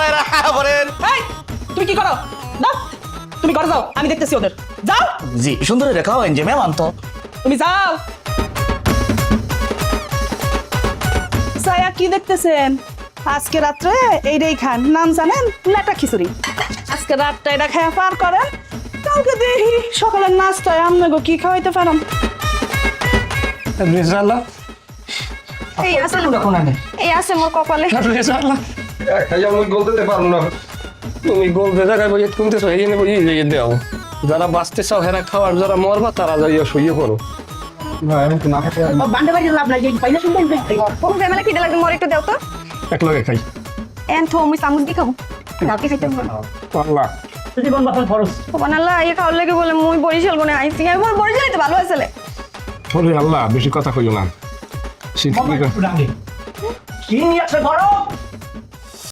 মায়েরা বলেন। এই তুমি কি করো দাও তুমি ঘরে যাও আমি দেখতেছি ওদের যাও জি সুন্দর রেখা হয় যে মেহমান তো। তুমি যাও সায়া কি দেখতেছেন আজকে রাত্রে এইটাই খান নাম জানেন লাটা খিচুড়ি আজকে রাতটা এটা খেয়ে পার করেন কালকে দেখি সকালের নাস্তায় আপনাকে কি খাওয়াইতে পারেন রেজালা এই আছে এই আছে মোর কপালে রেজালা খাইয়া আমি গোল দিতে পারবো না তুমি গোল বেজা খাই বইয়ে তুমতেছো এই জন্য বইয়ে দিয়ে দাও যারা বাঁচতে চাও হেরা খাওয়ার যারা মরবা তারা যাইয়া শুয়ে পড়ো না আমি তো না খেতে বান্ডে বাড়ি লাভ নাই পাইলে শুনবেন কোন ফ্যামিলি খিদে লাগবে মোর একটু দাও তো এক লগে খাই এন থো মুই চামচ দি খাবো রাতে খাইতে পারলা জীবন বাঁচার খরচ বানাল্লা এই খাওয়ার লাগে বলে মুই বরিশাল বনে আইছি আমার বরিশাল তো ভালো আছে বলে আল্লাহ বেশি কথা কইও না শীত কি নিয়ে আসে ধরো